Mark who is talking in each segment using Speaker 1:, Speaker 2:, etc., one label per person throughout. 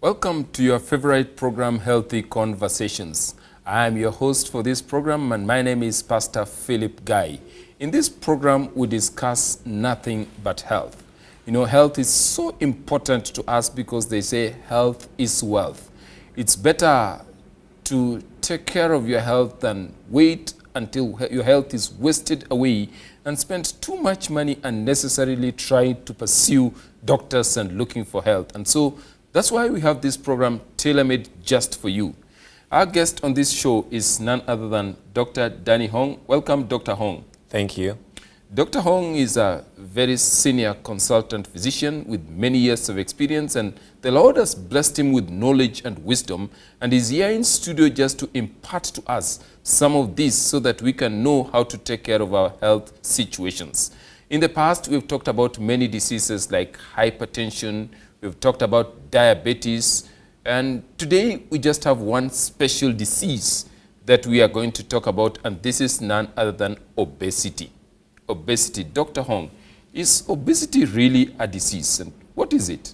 Speaker 1: Welcome to your favorite program, Healthy Conversations. I am your host for this program, and my name is Pastor Philip Guy. In this program, we discuss nothing but health. You know, health is so important to us because they say health is wealth. It's better to take care of your health than wait until your health is wasted away and spend too much money unnecessarily trying to pursue doctors and looking for health. And so that's why we have this program tailor-made just for you. Our guest on this show is none other than Dr. Danny Hong. Welcome, Dr. Hong.
Speaker 2: Thank you.
Speaker 1: Dr. Hong is a very senior consultant physician with many years of experience, and the Lord has blessed him with knowledge and wisdom, and is here in studio just to impart to us some of this so that we can know how to take care of our health situations. In the past, we've talked about many diseases like hypertension, we've talked about diabetes, and today we just have one special disease that we are going to talk about, and this is none other than obesity. Obesity. Dr. Hong, is obesity really a disease, and what is it?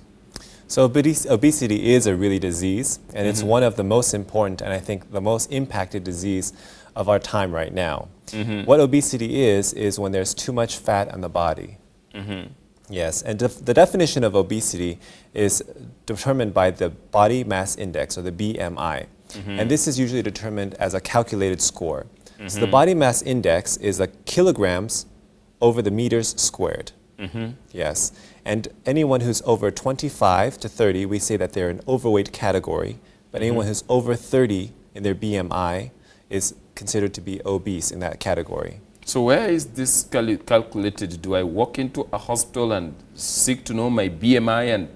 Speaker 2: So obesity is a really disease, and it's one of the most important and I think the most impacted disease of our time right now. What obesity is when there's too much fat on the body. Yes, and the definition of obesity is determined by the body mass index, or the BMI. And this is usually determined as a calculated score. So the body mass index is kilograms over the meters squared. Yes, and anyone who's over 25 to 30, we say that they're an overweight category, but anyone who's over 30 in their BMI is considered to be obese in that category.
Speaker 1: So where is this calculated? Do I walk into a hospital and seek to know my BMI, and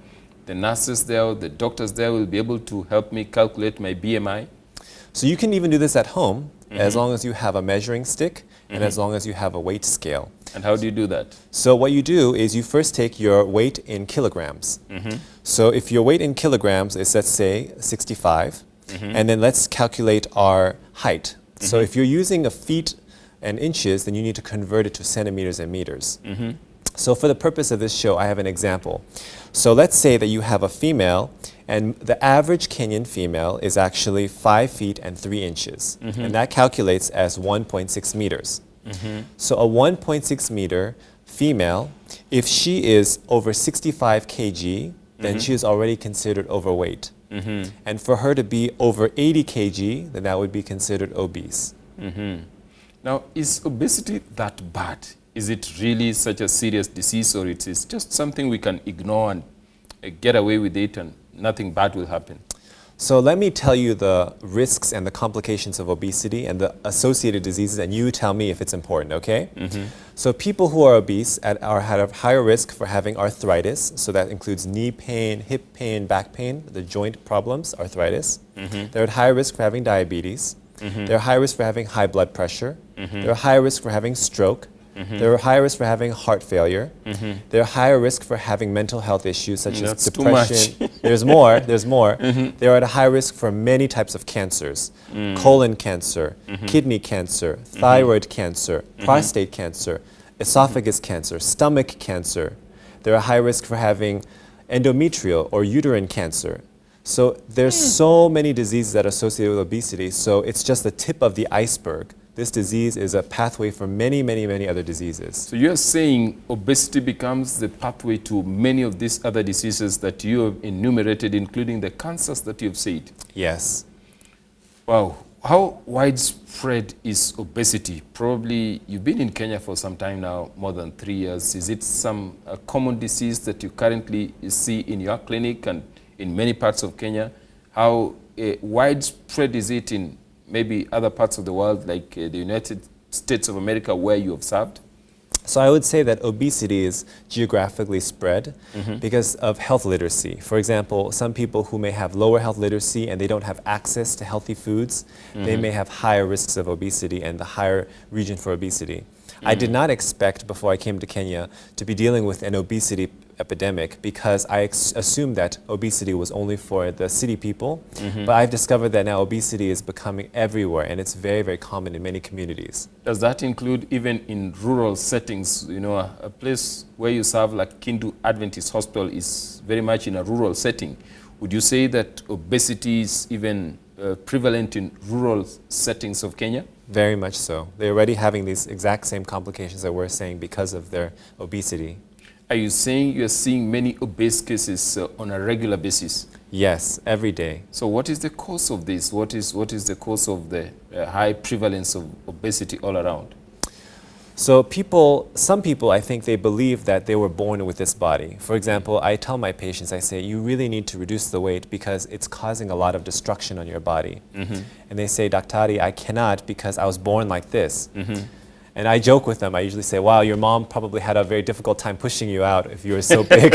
Speaker 1: the nurses there, or the doctors there will be able to help me calculate my BMI?
Speaker 2: So you can even do this at home as long as you have a measuring stick and as long as you have a weight scale.
Speaker 1: And how do you do that?
Speaker 2: So what you do is you first take your weight in kilograms. So if your weight in kilograms is, let's say, 65, and then let's calculate our height. So if you're using a feet and inches, then you need to convert it to centimeters and meters. So for the purpose of this show, I have an example. So let's say that you have a female, and the average Kenyan female is actually 5 feet and 3 inches. And that calculates as 1.6 meters. So a 1.6 meter female, if she is over 65 kg, then she is already considered overweight. And for her to be over 80 kg, then that would be considered obese.
Speaker 1: Now, is obesity that bad? Is it really such a serious disease, or it is just something we can ignore and get away with it and nothing bad will happen?
Speaker 2: So let me tell you the risks and the complications of obesity and the associated diseases, and you tell me if it's important, okay? So people who are obese are at higher risk for having arthritis. So that includes knee pain, hip pain, back pain, the joint problems, arthritis. They're at higher risk for having diabetes. They're high risk for having high blood pressure. They're high risk for having stroke. They're higher risk for having heart failure. They're higher risk for having mental health issues such as depression. There's more. They're at a high risk for many types of cancers: colon cancer, kidney cancer, thyroid cancer, prostate cancer, esophagus cancer, stomach cancer. They're at high risk for having endometrial or uterine cancer. So there's so many diseases that are associated with obesity, so it's just the tip of the iceberg. This disease is a pathway for many, many, many other diseases.
Speaker 1: So you're saying obesity becomes the pathway to many of these other diseases that you have enumerated, including the cancers that you've said?
Speaker 2: Yes.
Speaker 1: Wow. How widespread is obesity? Probably you've been in Kenya for some time now, more than 3 years. Is it some common disease that you currently see in your clinic and in many parts of Kenya? How widespread is it in maybe other parts of the world, like the United States of America, where you have served?
Speaker 2: So I would say that obesity is geographically spread because of health literacy. For example, some people who may have lower health literacy and they don't have access to healthy foods, they may have higher risks of obesity and the higher region for obesity. I did not expect, before I came to Kenya, to be dealing with an obesity epidemic because I assumed that obesity was only for the city people. But I've discovered that now obesity is becoming everywhere, and it's very, very common in many communities.
Speaker 1: Does that include even in rural settings? You know, a place where you serve like Kindu Adventist Hospital is very much in a rural setting. Would you say that obesity is even prevalent in rural settings of Kenya?
Speaker 2: Very much so. They're already having these exact same complications that we're saying because of their obesity.
Speaker 1: Are you saying you're seeing many obese cases on a regular basis?
Speaker 2: Yes, every day.
Speaker 1: So what is the cause of this? What is the cause of the high prevalence of obesity all around?
Speaker 2: So some people, I think they believe that they were born with this body. For example, I tell my patients, I say, you really need to reduce the weight because it's causing a lot of destruction on your body. And they say, Daktari, I cannot because I was born like this. And I joke with them. I usually say, wow, your mom probably had a very difficult time pushing you out if you were so big.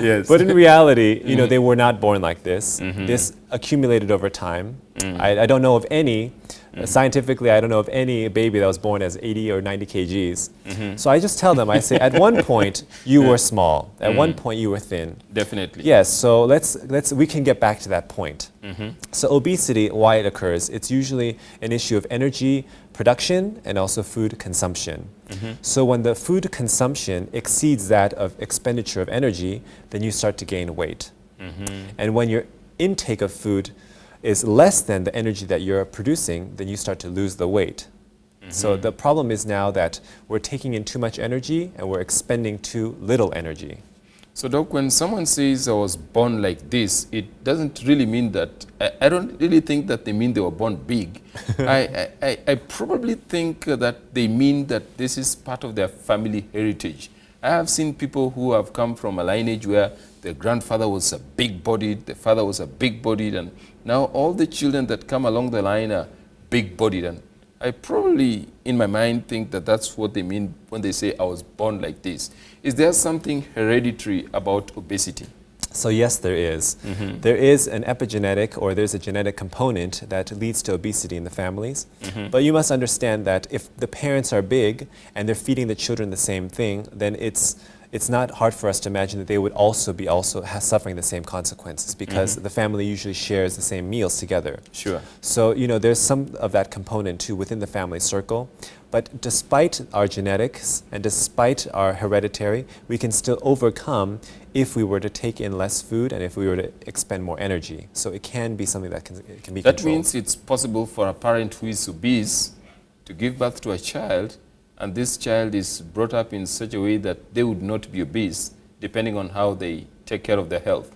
Speaker 1: Yes.
Speaker 2: But in reality, you know, they were not born like this. This accumulated over time. I don't know of any, scientifically, I don't know of any baby that was born as 80 or 90 kgs. So I just tell them, I say, at one point, you were small. At one point, you were thin.
Speaker 1: Definitely.
Speaker 2: Yes, so we can get back to that point. So obesity, why it occurs, it's usually an issue of energy production and also food consumption. So when the food consumption exceeds that of expenditure of energy, then you start to gain weight. And when your intake of food is less than the energy that you're producing, then you start to lose the weight. So the problem is now that we're taking in too much energy and we're expending too little energy.
Speaker 1: So Doc, when someone says I was born like this, it doesn't really mean that, I don't really think that they mean they were born big. I probably think that they mean that this is part of their family heritage. I have seen people who have come from a lineage where the grandfather was a big-bodied, the father was a big-bodied, and now all the children that come along the line are big-bodied. And I probably, in my mind, think that that's what they mean when they say I was born like this. Is there something hereditary about obesity?
Speaker 2: So yes, there is. There is an epigenetic, or there's a genetic component that leads to obesity in the families. But you must understand that if the parents are big and they're feeding the children the same thing, then it's not hard for us to imagine that they would also be suffering the same consequences because the family usually shares the same meals together.
Speaker 1: Sure.
Speaker 2: So, you know, there's some of that component too within the family circle. But despite our genetics and despite our hereditary, we can still overcome if we were to take in less food and if we were to expend more energy. So it can be something that can be controlled.
Speaker 1: That means it's possible for a parent who is obese to give birth to a child, and this child is brought up in such a way that they would not be obese, depending on how they take care of their health.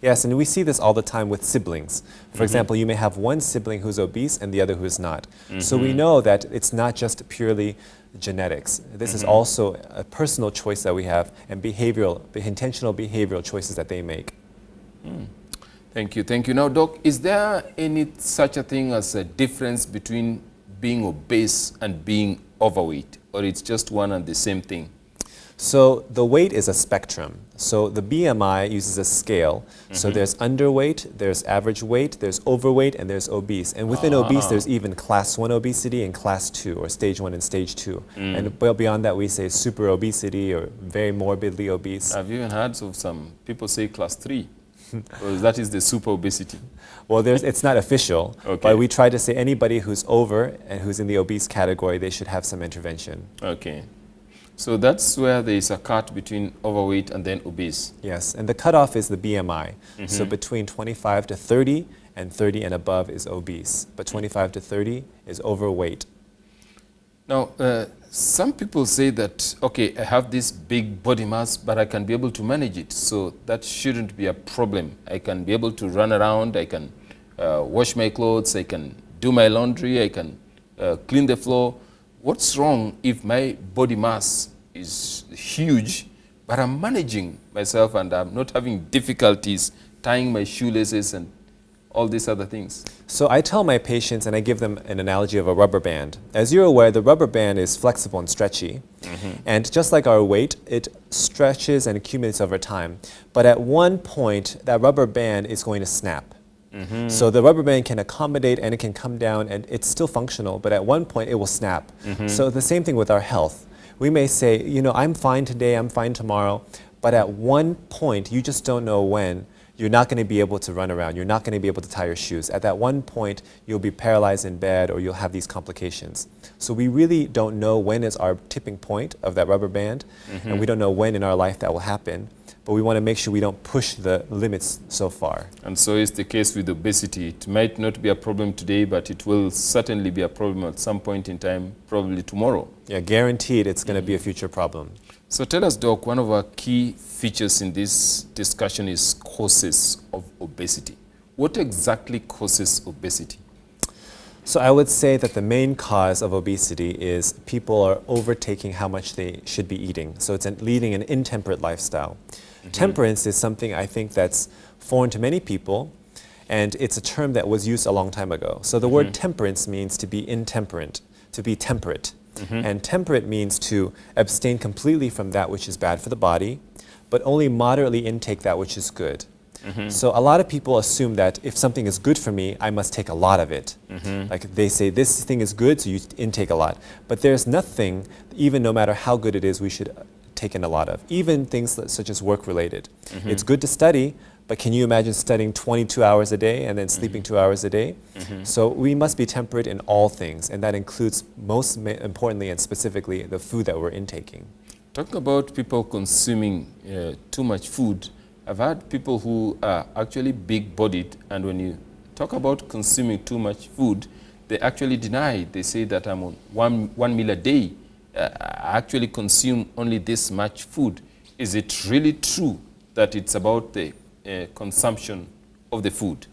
Speaker 2: Yes, and we see this all the time with siblings. For example, you may have one sibling who's obese and the other who is not. So we know that it's not just purely genetics. This is also a personal choice that we have and intentional behavioral choices that they make.
Speaker 1: Thank you. Thank you. Now, Doc, is there any such a thing as a difference between being obese and being overweight, or it's just one and the same thing?
Speaker 2: So the weight is a spectrum. So the BMI uses a scale. So there's underweight, there's average weight, there's overweight, and there's obese. And within obese, there's even class 1 obesity and class 2, or stage 1 and stage 2. And beyond that, we say super obesity or very morbidly obese.
Speaker 1: I've even heard of some people say class 3. Well, that is the super obesity.
Speaker 2: Well, it's not official, but we try to say anybody who's over and who's in the obese category, they should have some intervention.
Speaker 1: Okay. So that's where there is a cut between overweight and then obese.
Speaker 2: Yes, and the cutoff is the BMI. So between 25 to 30 and 30 and above is obese, but 25 to 30 is overweight.
Speaker 1: Now, some people say that, okay, I have this big body mass, but I can be able to manage it, so that shouldn't be a problem. I can be able to run around, I can wash my clothes, I can do my laundry, I can clean the floor. What's wrong if my body mass is huge, but I'm managing myself and I'm not having difficulties tying my shoelaces and all these other things?
Speaker 2: So I tell my patients, and I give them an analogy of a rubber band. As you're aware, the rubber band is flexible and stretchy. And just like our weight, it stretches and accumulates over time. But at one point, that rubber band is going to snap. So the rubber band can accommodate and it can come down and it's still functional, but at one point it will snap. So the same thing with our health. We may say, you know, I'm fine today, I'm fine tomorrow, but at one point, you just don't know when, you're not going to be able to run around, you're not going to be able to tie your shoes. At that one point, you'll be paralyzed in bed or you'll have these complications. So we really don't know when is our tipping point of that rubber band, and we don't know when in our life that will happen. but we want to make sure we don't push the limits so far.
Speaker 1: And so is the case with obesity. It might not be a problem today, but it will certainly be a problem at some point in time, probably tomorrow.
Speaker 2: Yeah, guaranteed it's going to be a future problem.
Speaker 1: So tell us, Doc, one of our key features in this discussion is causes of obesity. What exactly causes obesity?
Speaker 2: So I would say that the main cause of obesity is people are overtaking how much they should be eating. So it's leading an intemperate lifestyle. Temperance is something I think that's foreign to many people, and it's a term that was used a long time ago. So the word temperance means to be intemperate, to be temperate. And temperate means to abstain completely from that which is bad for the body, but only moderately intake that which is good. So a lot of people assume that if something is good for me, I must take a lot of it. Like they say, this thing is good, so you intake a lot. But there's nothing, even no matter how good it is, we should take in a lot of. Even things such as work-related. It's good to study, but can you imagine studying 22 hours a day and then sleeping 2 hours a day? So we must be temperate in all things, and that includes most importantly and specifically the food that we're intaking.
Speaker 1: Talking about people consuming too much food, I've had people who are actually big-bodied, and when you talk about consuming too much food, they actually deny. They say that I'm on one meal a day. I actually consume only this much food. Is it really true that it's about the consumption of the food?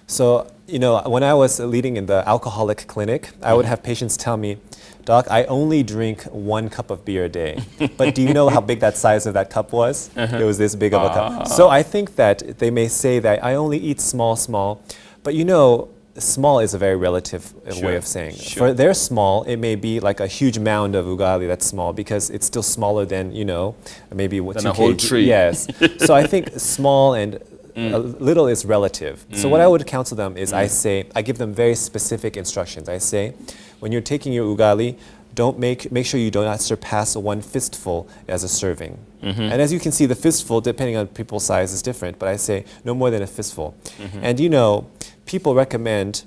Speaker 2: So, you know, when I was leading in the alcoholic clinic, I would have patients tell me, Doc, I only drink 1 cup of beer a day. But do you know how big that size of that cup was? It was this big of a cup. So I think that they may say that I only eat small, but you know, small is a very relative way of saying. For their small, it may be like a huge mound of ugali that's small because it's still smaller than, you know, maybe
Speaker 1: than a whole tree.
Speaker 2: Yes. So I think small and little is relative. So what I would counsel them is I give them very specific instructions. I say, when you're taking your ugali, make sure you do not surpass 1 fistful as a serving. And as you can see, the fistful, depending on people's size, is different, but I say no more than a fistful. And you know, people recommend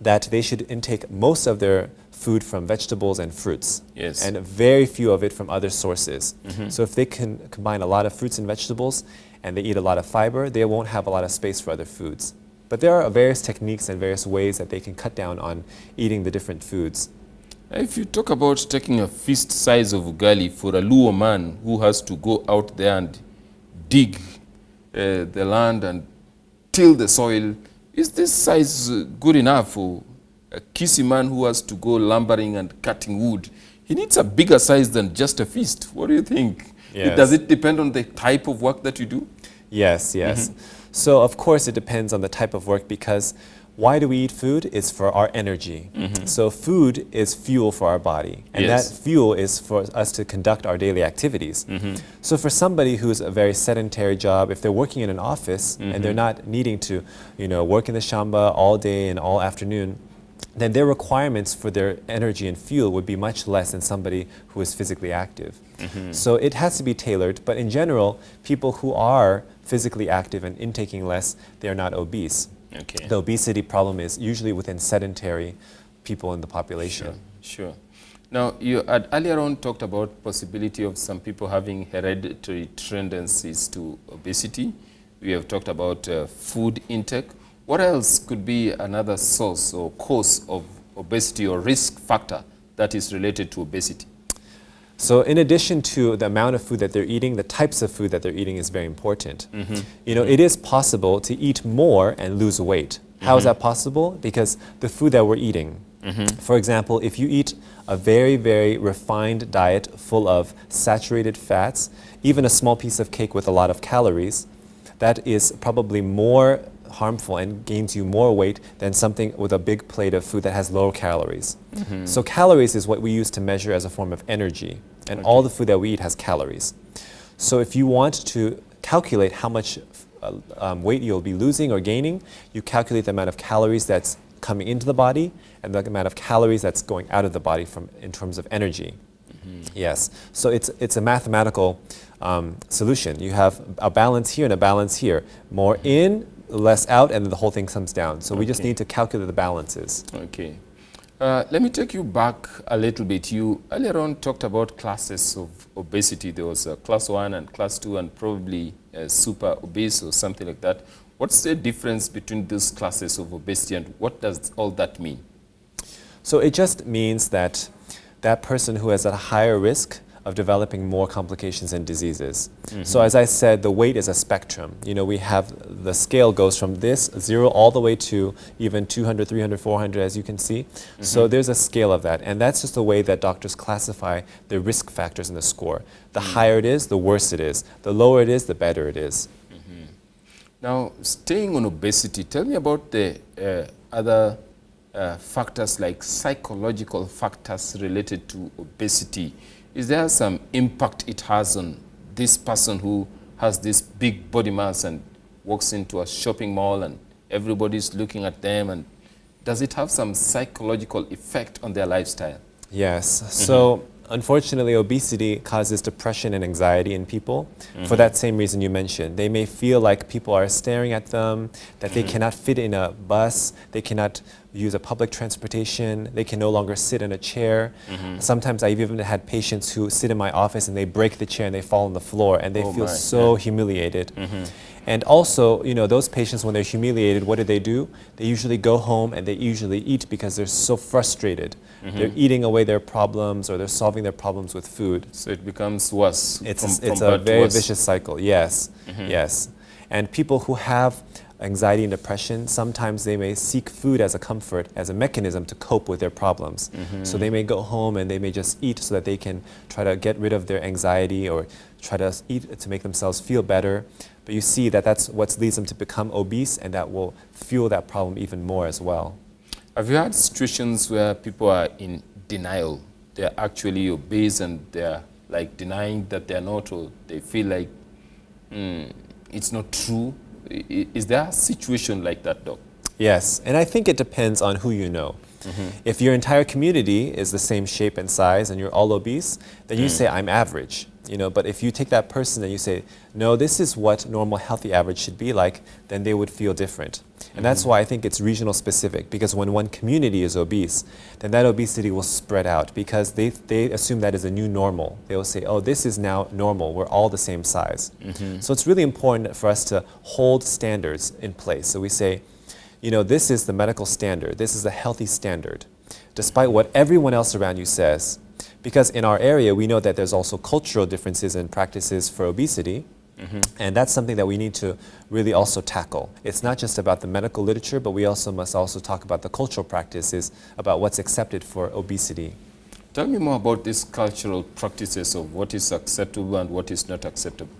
Speaker 2: that they should intake most of their food from vegetables and fruits, and very few of it from other sources. So if they can combine a lot of fruits and vegetables, and they eat a lot of fiber, they won't have a lot of space for other foods. But there are various techniques and various ways that they can cut down on eating the different foods.
Speaker 1: If you talk about taking a fist size of ugali for a Luo man who has to go out there and dig the land and till the soil, is this size good enough for a Kisi man who has to go lumbering and cutting wood? He needs a bigger size than just a fist. What do you think? Does it depend on the type of work that you do?
Speaker 2: Yes. So of course it depends on the type of work, because why do we eat food? It's for our energy. So food is fuel for our body, and that fuel is for us to conduct our daily activities. So for somebody who's a very sedentary job, if they're working in an office and they're not needing to, you know, work in the shamba all day and all afternoon, then their requirements for their energy and fuel would be much less than somebody who is physically active. So it has to be tailored, but in general, people who are physically active and intaking less, they're not obese. The obesity problem is usually within sedentary people in the population.
Speaker 1: Sure. Now, you had earlier on talked about possibility of some people having hereditary tendencies to obesity. We have talked about food intake. What else could be another source or cause of obesity or risk factor that is related to obesity?
Speaker 2: So in addition to the amount of food that they're eating, the types of food that they're eating is very important. You know, it is possible to eat more and lose weight. How is that possible? Because the food that we're eating. For example, if you eat a very, very refined diet full of saturated fats, even a small piece of cake with a lot of calories, that is probably more harmful and gains you more weight than something with a big plate of food that has low calories. So calories is what we use to measure as a form of energy, and all the food that we eat has calories. So if you want to calculate how much weight you'll be losing or gaining, you calculate the amount of calories that's coming into the body and the amount of calories that's going out of the body in terms of energy. Yes, so it's a mathematical solution. You have a balance here and a balance here. More in, less out, and the whole thing comes down. So we just need to calculate the balances.
Speaker 1: Let me take you back a little bit. You earlier on talked about classes of obesity. There was class 1 and class 2 and probably super obese or something like that. What's the difference between these classes of obesity and what does all that mean?
Speaker 2: So it just means that that person who has a higher risk of developing more complications and diseases. So as I said, the weight is a spectrum. You know, we have, the scale goes from this 0 all the way to even 200, 300, 400, as you can see. So there's a scale of that. And that's just the way that doctors classify the risk factors in the score. The higher it is, the worse it is. The lower it is, the better it is.
Speaker 1: Now, staying on obesity, tell me about the other factors like psychological factors related to obesity. Is there some impact it has on this person who has this big body mass and walks into a shopping mall and everybody's looking at them, and does it have some psychological effect on their lifestyle?
Speaker 2: Yes. So unfortunately, obesity causes depression and anxiety in people for that same reason you mentioned. They may feel like people are staring at them, that they cannot fit in a bus, they cannot use a public transportation, they can no longer sit in a chair. Sometimes I've even had patients who sit in my office and they break the chair and they fall on the floor and they feel so humiliated. And also, you know, those patients, when they're humiliated, what do? They usually go home and they usually eat because they're so frustrated. They're eating away their problems or they're solving their problems with food.
Speaker 1: So it becomes worse.
Speaker 2: It's a very vicious cycle, yes, yes. And people who have anxiety and depression, sometimes they may seek food as a comfort, as a mechanism to cope with their problems. So they may go home and they may just eat so that they can try to get rid of their anxiety or try to eat to make themselves feel better. But you see that that's what leads them to become obese, and that will fuel that problem even more as well.
Speaker 1: Have you had situations where people are in denial? They're actually obese and they're like denying that they're not, or they feel like it's not true? Is there a situation like that, Doc?
Speaker 2: Yes, and I think it depends on who you know. If your entire community is the same shape and size and you're all obese, then you say, I'm average. You know, but if you take that person and you say, no, this is what normal healthy average should be like, then they would feel different. And that's why I think it's regional specific, because when one community is obese, then that obesity will spread out because they assume that is a new normal. They will say, oh, this is now normal. We're all the same size. So it's really important for us to hold standards in place. So we say, you know, this is the medical standard. This is the healthy standard, despite what everyone else around you says. Because in our area, we know that there's also cultural differences in practices for obesity. And that's something that we need to really also tackle. It's not just about the medical literature, but we also must also talk about the cultural practices, about what's accepted for obesity.
Speaker 1: Tell me more about these cultural practices of what is acceptable and what is not acceptable.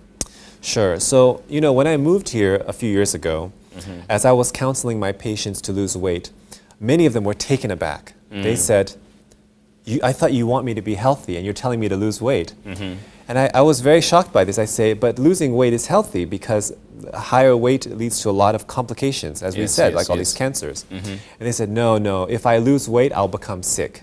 Speaker 2: Sure. So, you know, when I moved here a few years ago, as I was counseling my patients to lose weight, many of them were taken aback. They said, I thought you want me to be healthy and you're telling me to lose weight. And I was very shocked by this. I say, but losing weight is healthy because higher weight leads to a lot of complications, as we said, like all these cancers. And they said, no, no, if I lose weight, I'll become sick.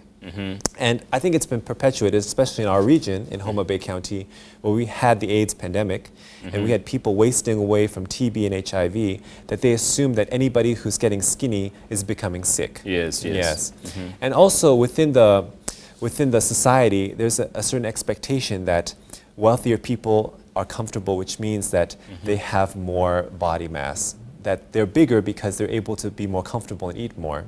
Speaker 2: And I think it's been perpetuated, especially in our region, in Homa Bay County, where we had the AIDS pandemic, and we had people wasting away from TB and HIV, that they assume that anybody who's getting skinny is becoming sick. Yes. And also within the society, there's a certain expectation that wealthier people are comfortable, which means that they have more body mass, that they're bigger because they're able to be more comfortable and eat more.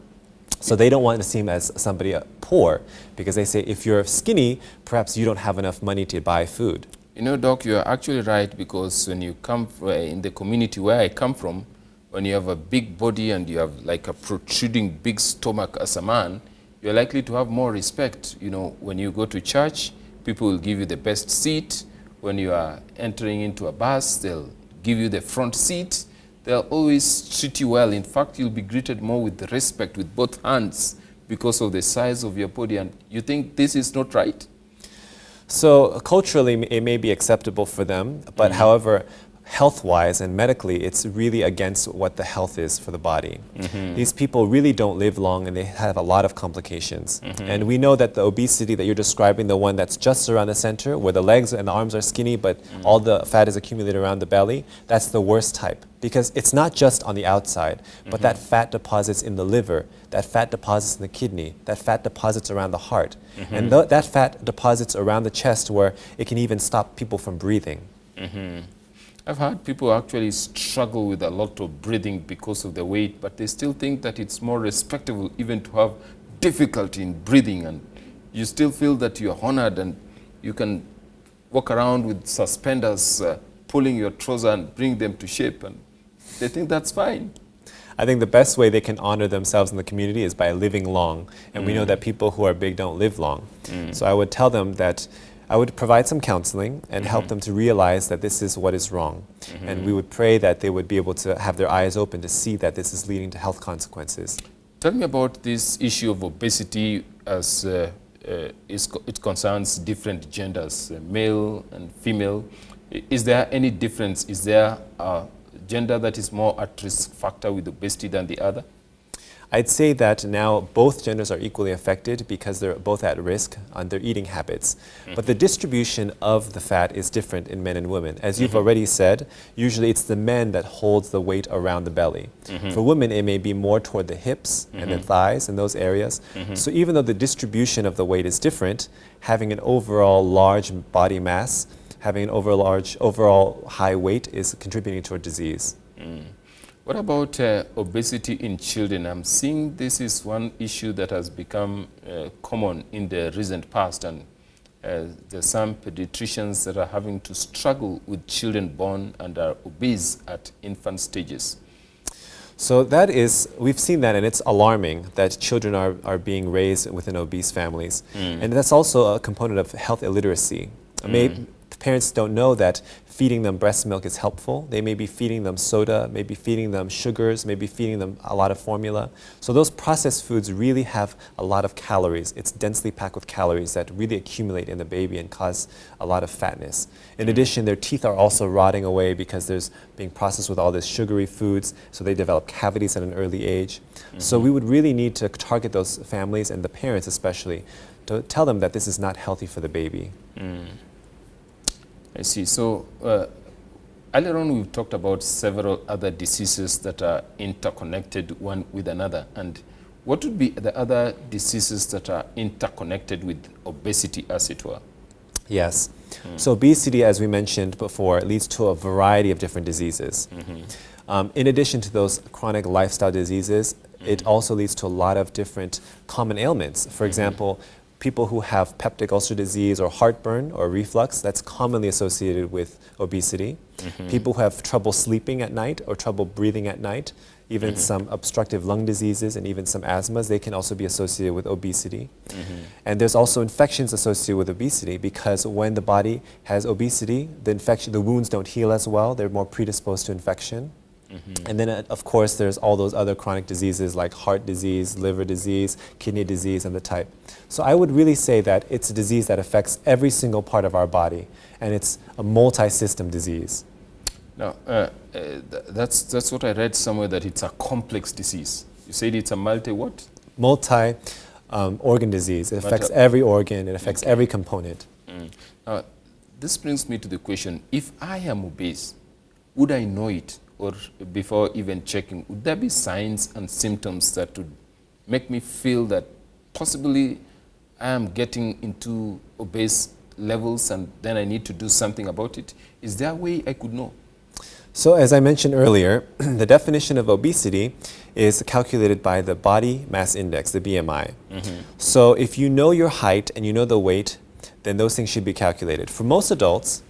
Speaker 2: So they don't want to seem as somebody poor, because they say if you're skinny, perhaps you don't have enough money to buy food.
Speaker 1: You know, Doc, you're actually right, because when you come in the community where I come from, when you have a big body and you have like a protruding big stomach as a man, you're likely to have more respect. You know, when you go to church, people will give you the best seat. When you are entering into a bus, they'll give you the front seat. They'll always treat you well. In fact, you'll be greeted more with respect with both hands because of the size of your body. And you think this is not right?
Speaker 2: So culturally, it may be acceptable for them, but however, health-wise and medically, it's really against what the health is for the body. These people really don't live long and they have a lot of complications. And we know that the obesity that you're describing, the one that's just around the center, where the legs and the arms are skinny, but all the fat is accumulated around the belly, that's the worst type. Because it's not just on the outside, but that fat deposits in the liver, that fat deposits in the kidney, that fat deposits around the heart. And that fat deposits around the chest where it can even stop people from breathing.
Speaker 1: I've heard people actually struggle with a lot of breathing because of the weight, but they still think that it's more respectable even to have difficulty in breathing, and you still feel that you're honored and you can walk around with suspenders pulling your trousers and bring them to shape, and they think that's fine.
Speaker 2: I think the best way they can honor themselves in the community is by living long. And we know that people who are big don't live long. So I would tell them that I would provide some counseling and help them to realize that this is what is wrong. And we would pray that they would be able to have their eyes open to see that this is leading to health consequences.
Speaker 1: Tell me about this issue of obesity as it concerns different genders, male and female. Is there any difference? Is there a gender that is more at risk factor with obesity than the other?
Speaker 2: I'd say that now both genders are equally affected because they're both at risk on their eating habits. But the distribution of the fat is different in men and women. As you've already said, usually it's the men that holds the weight around the belly. For women, it may be more toward the hips and the thighs and those areas. So even though the distribution of the weight is different, having an overall large body mass, having an overall high weight is contributing toward disease.
Speaker 1: What about obesity in children? I'm seeing this is one issue that has become common in the recent past, and there's some pediatricians that are having to struggle with children born and are obese at infant stages.
Speaker 2: So we've seen that, and it's alarming that children are being raised within obese families. And that's also a component of health illiteracy. Parents don't know that feeding them breast milk is helpful. They may be feeding them soda, maybe feeding them sugars, maybe feeding them a lot of formula. So those processed foods really have a lot of calories. It's densely packed with calories that really accumulate in the baby and cause a lot of fatness. In addition, their teeth are also rotting away because there's being processed with all these sugary foods, so they develop cavities at an early age. So we would really need to target those families and the parents especially to tell them that this is not healthy for the baby.
Speaker 1: I see. So earlier on we've talked about several other diseases that are interconnected one with another. And what would be the other diseases that are interconnected with obesity, as it were?
Speaker 2: Yes. So obesity, as we mentioned before, leads to a variety of different diseases. In addition to those chronic lifestyle diseases, it also leads to a lot of different common ailments. For example, people who have peptic ulcer disease or heartburn or reflux, that's commonly associated with obesity. People who have trouble sleeping at night or trouble breathing at night, even some obstructive lung diseases and even some asthmas, they can also be associated with obesity. And there's also infections associated with obesity, because when the body has obesity, the wounds don't heal as well, they're more predisposed to infection. And then, of course, there's all those other chronic diseases like heart disease, liver disease, kidney disease, and the type. So I would really say that it's a disease that affects every single part of our body, and it's a multi-system disease.
Speaker 1: Now, that's what I read somewhere, that it's a complex disease. You said it's a multi-what?
Speaker 2: Multi-organ disease. It affects every organ, it affects every component.
Speaker 1: This brings me to the question, if I am obese, would I know it? Or before even checking, would there be signs and symptoms that would make me feel that possibly I am getting into obese levels and then I need to do something about it? Is there a way I could know?
Speaker 2: So as I mentioned earlier, the definition of obesity is calculated by the body mass index, the BMI. So if you know your height and you know the weight, then those things should be calculated. For most adults,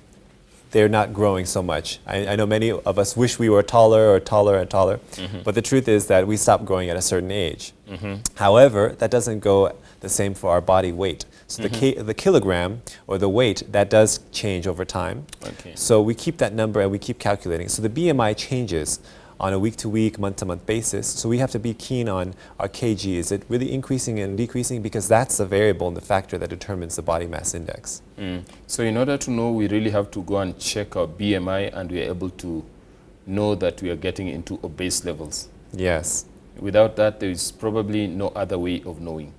Speaker 2: they're not growing so much. I know many of us wish we were taller and taller, but the truth is that we stop growing at a certain age. However, that doesn't go the same for our body weight. So the kilogram or the weight, that does change over time. So we keep that number and we keep calculating. So the BMI changes on a week-to-week, month-to-month basis. So we have to be keen on our kg. Is it really increasing and decreasing? Because that's the variable and the factor that determines the body mass index.
Speaker 1: So in order to know, we really have to go and check our BMI, and we are able to know that we are getting into obese levels.
Speaker 2: Yes.
Speaker 1: Without that, there is probably no other way of knowing.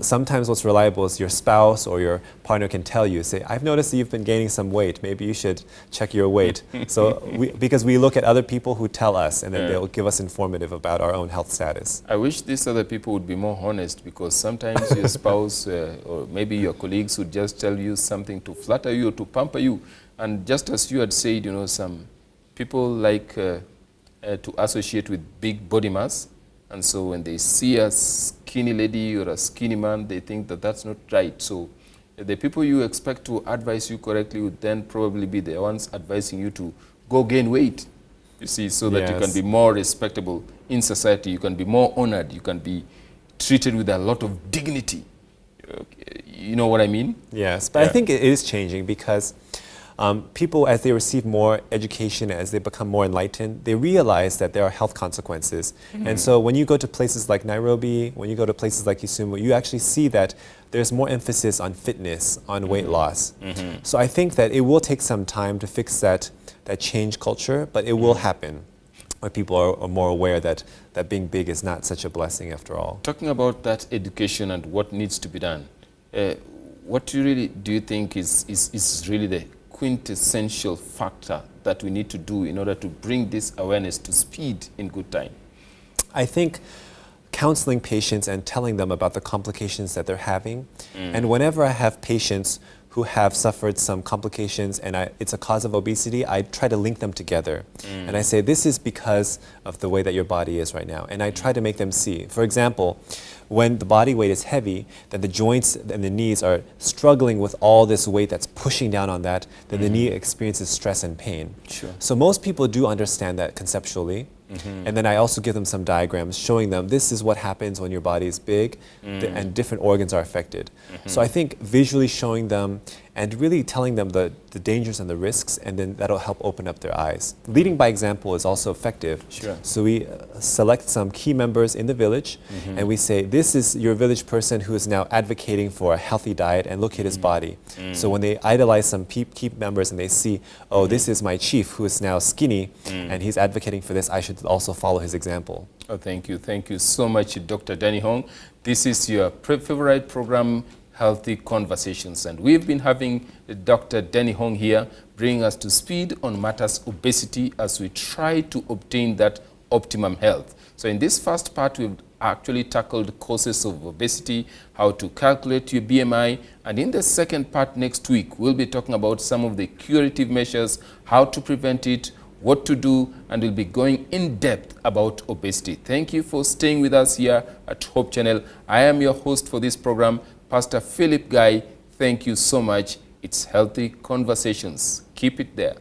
Speaker 2: Sometimes what's reliable is your spouse or your partner can tell you, say, I've noticed that you've been gaining some weight. Maybe you should check your weight. So because we look at other people who tell us, and then they'll give us informative about our own health status.
Speaker 1: I wish these other people would be more honest, because sometimes your spouse or maybe your colleagues would just tell you something to flatter you or to pamper you. And just as you had said, you know, some people like to associate with big body mass. And so when they see a skinny lady or a skinny man, they think that that's not right. So the people you expect to advise you correctly would then probably be the ones advising you to go gain weight, you see, so that you can be more respectable in society, you can be more honored, you can be treated with a lot of dignity. You know what I mean?
Speaker 2: Yes, but I think it is changing, because people, as they receive more education, as they become more enlightened, they realize that there are health consequences. And so when you go to places like Nairobi, when you go to places like Kisumu, you actually see that there's more emphasis on fitness, on weight loss. So I think that it will take some time to fix that change culture, but it will happen, where people are more aware that being big is not such a blessing after all.
Speaker 1: Talking about that education and what needs to be done, what do you think is really the quintessential factor that we need to do in order to bring this awareness to speed in good time?
Speaker 2: I think counseling patients and telling them about the complications that they're having. And whenever I have patients who have suffered some complications and it's a cause of obesity, I try to link them together. And I say, this is because of the way that your body is right now. And I try to make them see. For example, when the body weight is heavy, then the joints and the knees are struggling with all this weight that's pushing down on that, then the knee experiences stress and pain.
Speaker 1: Sure.
Speaker 2: So most people do understand that conceptually. And then I also give them some diagrams showing them this is what happens when your body is big and different organs are affected. So I think visually showing them and really telling them the dangers and the risks, and then that'll help open up their eyes. Leading by example is also effective.
Speaker 1: Sure.
Speaker 2: So we select some key members in the village and we say, this is your village person who is now advocating for a healthy diet, and look at his body. So when they idolize some key members and they see, oh, this is my chief who is now skinny and he's advocating for this, I should also follow his example.
Speaker 1: Oh, thank you. Thank you so much, Dr. Danny Hong. This is your favorite program, Healthy Conversations. And we've been having Dr. Danny Hong here, bringing us to speed on matters obesity as we try to obtain that optimum health. So in this first part, we've actually tackled causes of obesity, how to calculate your BMI. And in the second part next week, we'll be talking about some of the curative measures, how to prevent it, what to do, and we'll be going in depth about obesity. Thank you for staying with us here at Hope Channel. I am your host for this program, Pastor Philip Guy. Thank you so much. It's Healthy Conversations. Keep it there.